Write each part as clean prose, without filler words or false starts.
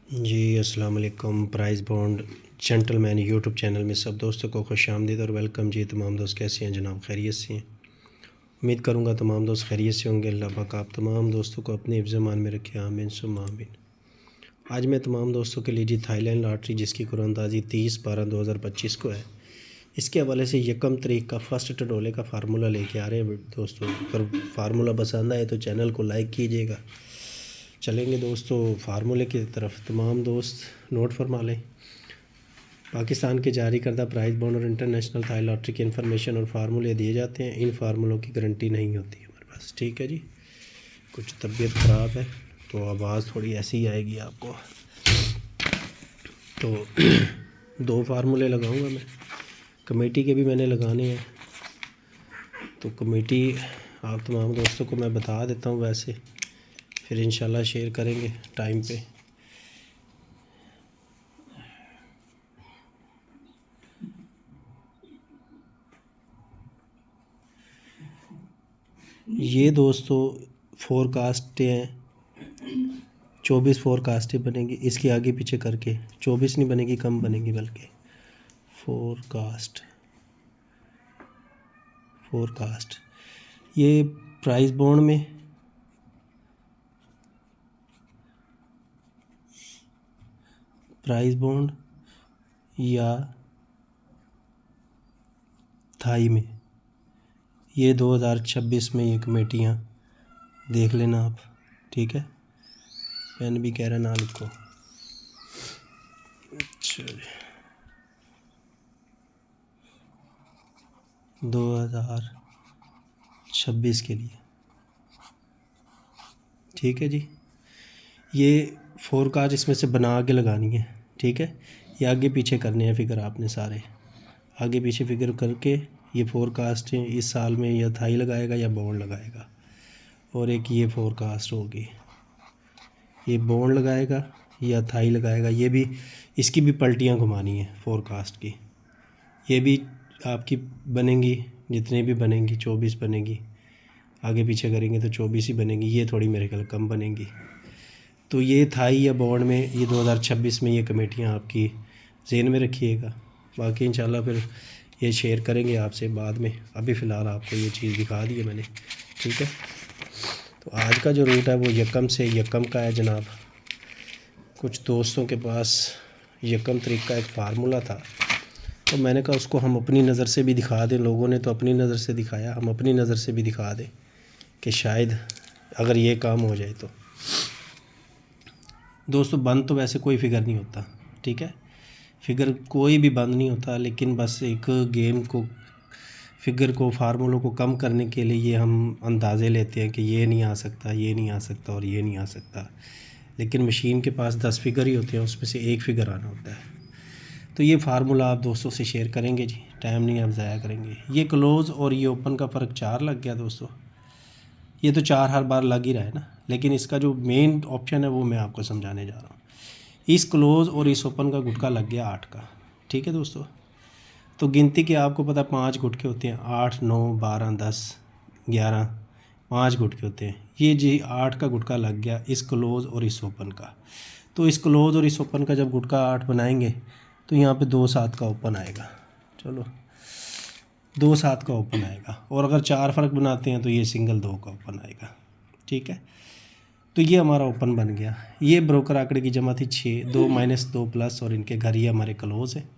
जी अस्सलाम वालेकुम। Price bond gentleman YouTube channel में सब दोस्तों को खुश आमदीद और वेलकम। जी तमाम दोस्त कैसे हैं जनाब? खैरियत से हैं? उम्मीद करूँगा तमाम दोस्त खैरियत से होंगे। अल्लाह पाक आप तमाम दोस्तों को अपने हिफ्ज़-ए-मान में रखे, आमीन सुम्मा आमीन। आज मैं तमाम दोस्तों के लिए जी थाईलैंड लॉटरी जिसकी कुरानदाजी 30/12/2025 को है, इसके हवाले से यकम तारीख का फर्स्ट टटोले का फार्मूला लेके आ रहे हैं दोस्तों। अगर फार्मूला पसंद आए तो चैनल को लाइक कीजिएगा। चलेंगे दोस्तों फार्मूले की तरफ। तमाम दोस्त नोट फरमा लें। पाकिस्तान के जारी करदा प्राइस बॉन्ड और इंटरनेशनल थाई लॉटरी की इन्फॉर्मेशन और फार्मूले दिए जाते हैं। इन फार्मूलों की गारंटी नहीं होती है हमारे पास, ठीक है जी। कुछ तबीयत ख़राब है तो आवाज़ थोड़ी ऐसी ही आएगी आपको। तो 2 फार्मूले लगाऊंगा मैं, कमेटी के भी मैंने लगाने हैं। तो कमेटी आप तमाम दोस्तों को मैं बता देता हूँ, वैसे फिर इंशाल्लाह शेयर करेंगे टाइम पे। ये दोस्तों फोरकास्टें हैं, 24 फोरकास्टें बनेगी। इसके आगे पीछे करके 24 नहीं बनेगी, कम बनेगी बल्कि। फोरकास्ट ये प्राइस बॉन्ड में प्राइस बॉन्ड या थाई में ये 2026 में ये कमेटियाँ देख लेना आप, ठीक है। पेन भी कह रहा ना लिखो। अच्छा 2026 के लिए, ठीक है जी। ये फोरकास्ट इसमें से बना के लगानी है, ठीक है। ये आगे पीछे करने हैं फिगर आपने सारे, आगे पीछे फिगर करके ये फोरकास्ट है इस साल में या थाई लगाएगा या बॉन्ड लगाएगा। और एक ये फोरकास्ट होगी, ये बॉन्ड लगाएगा या थाई लगाएगा। ये भी इसकी भी पलटियाँ घुमानी है फोरकास्ट की। ये भी आपकी बनेंगी, जितने भी बनेंगी 24 बनेगी। आगे पीछे करेंगे तो 24 ही बनेगी, ये थोड़ी मेरे ख्याल कम बनेंगी। तो ये थाई या बॉन्ड में ये 2026 में ये कमेटियाँ आपकी ज़हन में रखिएगा। बाकी इंशाल्लाह फिर ये शेयर करेंगे आपसे बाद में। अभी फ़िलहाल आपको ये चीज़ दिखा दी है मैंने, ठीक है। तो आज का जो रूट है वो यकम से यकम का है जनाब। कुछ दोस्तों के पास यकम तारीख का एक फार्मूला था, तो मैंने कहा उसको हम अपनी नज़र से भी दिखा दें। लोगों ने तो अपनी नज़र से दिखाया, हम अपनी नज़र से भी दिखा दें कि शायद अगर ये काम हो जाए तो। दोस्तों बंद तो वैसे कोई फ़िगर नहीं होता, ठीक है। फ़िगर कोई भी बंद नहीं होता, लेकिन बस एक गेम को, फ़िगर को, फार्मूलों को कम करने के लिए ये हम अंदाज़े लेते हैं कि ये नहीं आ सकता, ये नहीं आ सकता और ये नहीं आ सकता। लेकिन मशीन के पास 10 फ़िगर ही होते हैं, उसमें से एक फ़िगर आना होता है। तो ये फार्मूला आप दोस्तों से शेयर करेंगे जी, टाइम नहीं आप ज़ाया करेंगे। ये क्लोज़ और ये ओपन का फ़र्क 4 लग गया दोस्तों। ये तो 4 हर बार लग ही रहा है ना, लेकिन इसका जो मेन ऑप्शन है वो मैं आपको समझाने जा रहा हूँ। इस क्लोज़ और इस ओपन का गुटका लग गया 8 का, ठीक है दोस्तों। तो गिनती के आपको पता 5 गुटके होते हैं, 8, 9, 12, 10, 11, 5 गुटके होते हैं। ये जी 8 का गुटका लग गया इस क्लोज़ और इस ओपन का। तो इस क्लोज़ और इस ओपन का जब गुटका 8 बनाएंगे तो यहाँ पे 2 7 का ओपन आएगा। चलो 2 7 का ओपन आएगा। और अगर 4 फ़र्क बनाते हैं तो ये सिंगल 2 का ओपन आएगा, ठीक है। तो ये हमारा ओपन बन गया। ये ब्रोकर आंकड़े की जमा थी 6, 2 माइनस 2 प्लस और इनके घर ये हमारे क्लोज़ है।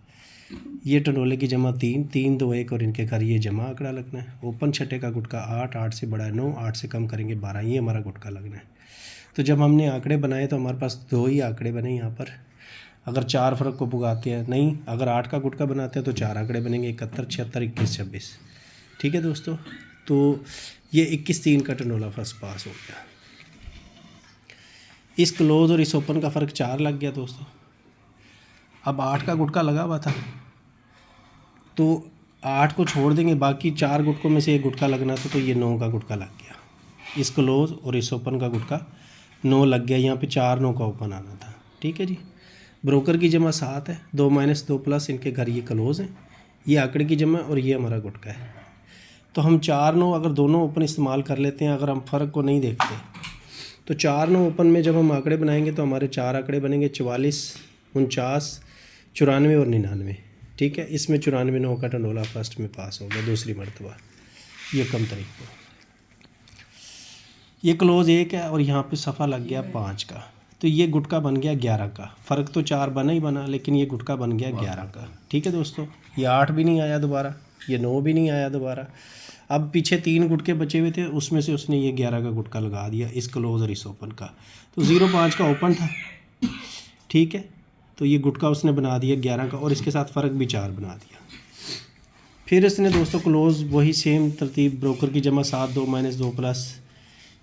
ये टंडोले की जमा 3, 3 2 1 और इनके घर ये जमा आंकड़ा लगना है। ओपन छठे का गुटका 8, 8 से बड़ा है 9, 8 से कम करेंगे 12, ये हमारा गुटका लगना है। तो जब हमने आंकड़े बनाए तो हमारे पास 2 ही आंकड़े बने यहाँ पर। अगर 4 फ़र्क को भुगाते हैं, नहीं अगर 8 का गुटका बनाते हैं तो 4 आंकड़े बनेंगे, 71, 76, 21, 26, ठीक है दोस्तों। तो ये 21-3 का टंडोला फर्स्ट पास हो गया। इस क्लोज़ और इस ओपन का फ़र्क 4 लग गया दोस्तों। अब 8 का गुटका लगा हुआ था तो 8 को छोड़ देंगे, बाकी 4 गुटकों में से एक गुटका लगना था, तो ये 9 का गुटका लग गया। इस क्लोज़ और इस ओपन का गुटका 9 लग गया, यहाँ पे 4 9 का ओपन आना था, ठीक है जी। ब्रोकर की जमा 7 है, 2 माइनस 2 प्लस इनके घर ये क्लोज़ हैं, ये आंकड़े की जमा और ये हमारा गुटका है। तो हम 4 9 अगर दोनों ओपन इस्तेमाल कर लेते हैं, अगर हम फ़र्क को नहीं देखते तो 4 9 ओपन में जब हम आंकड़े बनाएंगे तो हमारे 4 आंकड़े बनेंगे 44, 49, 94 और 99। ठीक है, इसमें 94 9 का टंडोला फर्स्ट में पास हो गया दूसरी मरतबा। ये कम तरीक़ ये क्लोज़ 1 है और यहाँ पे सफ़ा लग गया 5 का, तो ये गुटका बन गया 11 का। फ़र्क तो 4 बना ही बना, लेकिन ये गुटका बन गया 11 का। ठीक है दोस्तों, ये 8 भी नहीं आया दोबारा, ये 9 भी नहीं आया दोबारा। अब पीछे 3 गुटके बचे हुए थे, उसमें से उसने ये 11 का गुटका लगा दिया इस क्लोज़ और इस ओपन का। तो 0 5 का ओपन था। ठीक है, तो ये गुटका उसने बना दिया 11 का और इसके साथ फ़र्क भी 4 बना दिया। फिर इसने दोस्तों क्लोज़ वही सेम तरतीब, ब्रोकर की जमा 7 2 -2 प्लस,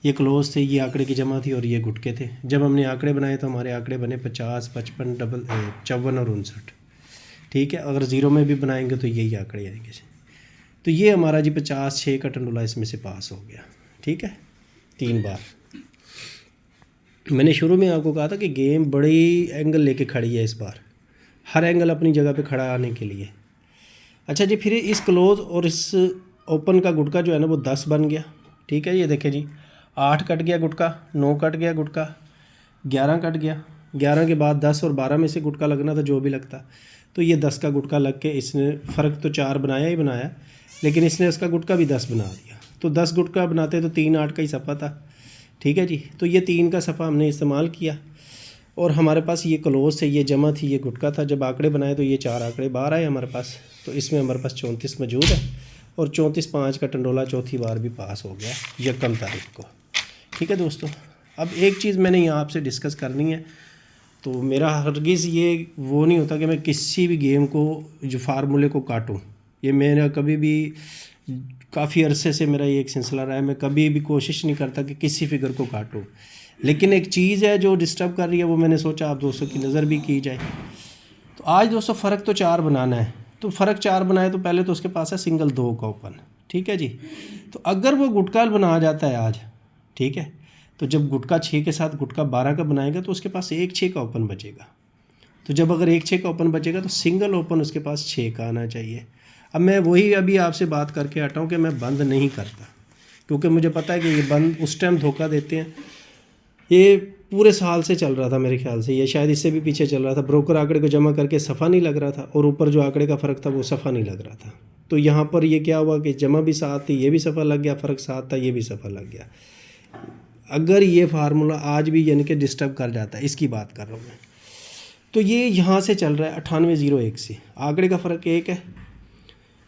ये क्लोज़ थे, ये आंकड़े की जमा थी और ये गुटके थे। जब हमने आंकड़े बनाए तो हमारे आंकड़े बने 50 55 54 और 59। ठीक है, अगर 0 में भी बनाएंगे तो यही आंकड़े आएंगे। तो ये हमारा जी 50 6 का टंडोला इसमें से पास हो गया। ठीक है, 3 बार। मैंने शुरू में आपको कहा था कि गेम बड़ी एंगल लेके खड़ी है इस बार, हर एंगल अपनी जगह पे खड़ा आने के लिए। अच्छा जी, फिर इस क्लोज़ और इस ओपन का गुटका जो है ना वो 10 बन गया। ठीक है, ये देखें जी, 8 कट गया गुटका, 9 कट गया गुटका, 11 कट गया, 11 के बाद 10 और 12 में से गुटका लगना था जो भी लगता, तो ये 10 का गुटका लग के इसने फ़र्क तो 4 बनाया ही बनाया, लेकिन इसने उसका गुटका भी 10 बना दिया। तो 10 गुटका बनाते तो 3 8 का ही सफ़ा था। ठीक है जी, तो ये 3 का सफ़ा हमने इस्तेमाल किया और हमारे पास ये क्लोज़ थे, ये जमा थी, ये गुटका था। जब आंकड़े बनाए तो ये 4 आंकड़े बाहर आए हमारे पास, तो इसमें हमारे पास 34 मौजूद है और 34 5 का टंडोला चौथी बार भी पास हो गया यकम तारीख को। ठीक है दोस्तों, अब एक चीज़ मैंने यहाँ आपसे डिस्कस करनी है। तो मेरा हरगिज़ ये वो नहीं होता कि मैं किसी भी गेम को जो फार्मूले को काटूँ, ये मेरा कभी भी काफ़ी अरसे से मेरा ये एक सिलसिला रहा है। मैं कभी भी कोशिश नहीं करता कि किसी फिगर को काटूँ, लेकिन एक चीज़ है जो डिस्टर्ब कर रही है, वो मैंने सोचा आप दोस्तों की नज़र भी की जाए। तो आज दोस्तों फ़र्क तो 4 बनाना है, तो फ़र्क 4 बनाए तो पहले तो उसके पास है सिंगल 2 का ओपन। ठीक है जी, तो अगर वो गुटका बना जाता है आज, ठीक है, तो जब गुटका 6 के साथ गुटका 12 का बनाएगा तो उसके पास 1 6 का ओपन बचेगा। तो जब अगर 1 6 का ओपन बचेगा तो सिंगल ओपन उसके पास 6 का आना चाहिए। अब मैं वही अभी आपसे बात करके हटा हूँ कि मैं बंद नहीं करता, क्योंकि मुझे पता है कि ये बंद उस टाइम धोखा देते हैं। ये पूरे साल से चल रहा था मेरे ख्याल से, ये शायद इससे भी पीछे चल रहा था। ब्रोकर आंकड़े को जमा करके सफ़ा नहीं लग रहा था और ऊपर जो आंकड़े का फ़र्क था वो सफ़ा नहीं लग रहा था। तो यहाँ पर ये क्या हुआ कि जमा भी 7 थी, ये भी सफ़ा लग गया, फ़र्क 7 था, ये भी सफ़ा लग गया। अगर ये फार्मूला आज भी यानी कि डिस्टर्ब कर जाता है, इसकी बात कर रहा हूँ मैं, तो ये यहाँ से चल रहा है 98 01 से, आंकड़े का फ़र्क 1 है,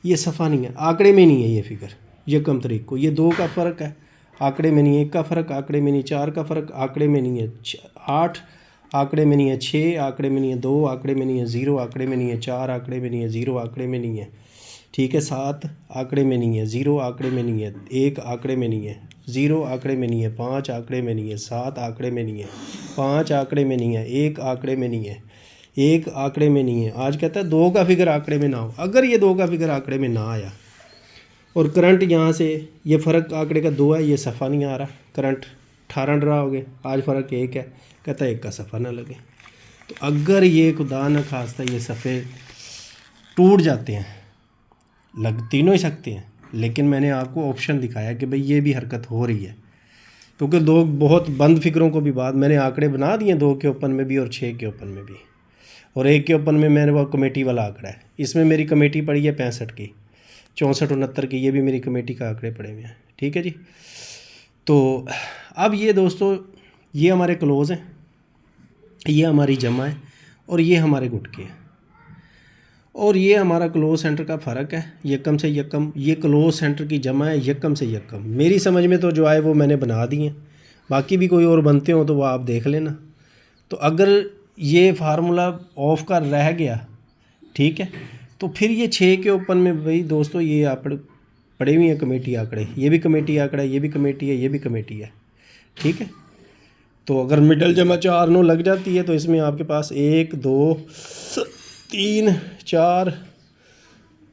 ये सफ़ा नहीं है, आंकड़े में नहीं है ये फिगर यकम तारीख को। ये 2 का फ़र्क है, आंकड़े में नहीं है, 1 का फ़र्क आंकड़े में नहीं, 4 का फ़र्क आंकड़े में नहीं है, 8 आंकड़े में नहीं है, 6 आंकड़े में नहीं है, 2 आंकड़े में नहीं है, 0 आंकड़े में नहीं है, 4 आंकड़े में नहीं है, 0 आंकड़े में नहीं है। ठीक है, 7 आंकड़े में नहीं है, 0 आंकड़े में नहीं है, 1 आंकड़े में नहीं है, 0 आंकड़े में नहीं है, 5 आंकड़े में नहीं है, 7 आंकड़े में नहीं है, 5 आंकड़े में नहीं है, 1 आंकड़े में नहीं है, 1 आंकड़े में नहीं है। आज कहता है 2 का फिगर आंकड़े में ना हो। अगर ये 2 का फिगर आंकड़े में ना आया और करंट यहाँ से ये फ़र्क आंकड़े का 2 है, ये सफ़ा नहीं आ रहा, करंट 18 ड्रा हो गए, आज फ़र्क 1 है, कहता है 1 का सफ़ा ना लगे। तो अगर ये खुदा न खास्ता ये सफ़े टूट जाते हैं, लग तीनों ही सकते हैं, लेकिन मैंने आपको ऑप्शन दिखाया कि भाई ये भी हरकत हो रही है, क्योंकि लोग बहुत बंद फिक्रों को भी बाद मैंने आंकड़े बना दिए 2 के ओपन में भी और 6 के ओपन में भी, और 1 के ओपन में मैंने वो कमेटी वाला आंकड़ा है, इसमें मेरी कमेटी पड़ी है 65 की, 64 69 की, ये भी मेरी कमेटी का आंकड़े पड़े हुए हैं। ठीक है जी, तो अब ये दोस्तों ये हमारे क्लोज़ हैं, ये हमारी जमा है और ये हमारे गुटके हैं, और ये हमारा क्लोज सेंटर का फ़र्क है यकम से यकम, ये क्लोज सेंटर की जमा है यकम से यकम। मेरी समझ में तो जो आए वो मैंने बना दिए, बाकी भी कोई और बनते हो तो वो आप देख लेना। तो अगर ये फार्मूला ऑफ का रह गया, ठीक है, तो फिर ये 6 के ओपन में भाई दोस्तों ये आप पड़े हुए हैं कमेटी आंकड़े, ये भी कमेटी आंकड़ा है, ये भी कमेटी है, ये भी कमेटी है। ठीक है, तो अगर मिडल जमा 4 9 लग जाती है तो इसमें आपके पास 1 2 3 4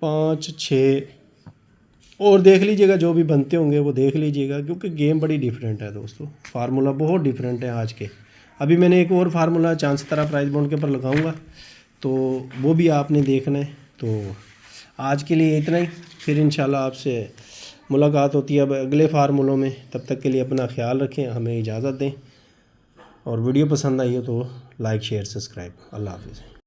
5 6 और देख लीजिएगा, जो भी बनते होंगे वो देख लीजिएगा, क्योंकि गेम बड़ी डिफरेंट है दोस्तों, फार्मूला बहुत डिफरेंट है आज के। अभी मैंने एक और फार्मूला चांस तरह प्राइस बॉन्ड के ऊपर लगाऊंगा, तो वो भी आपने देखना है। तो आज के लिए इतना ही, फिर इंशाल्लाह आपसे मुलाकात होती है अब अगले फार्मूलों में। तब तक के लिए अपना ख्याल रखें, हमें इजाज़त दें। और वीडियो पसंद आई हो तो लाइक शेयर सब्सक्राइब। अल्लाह हाफिज़।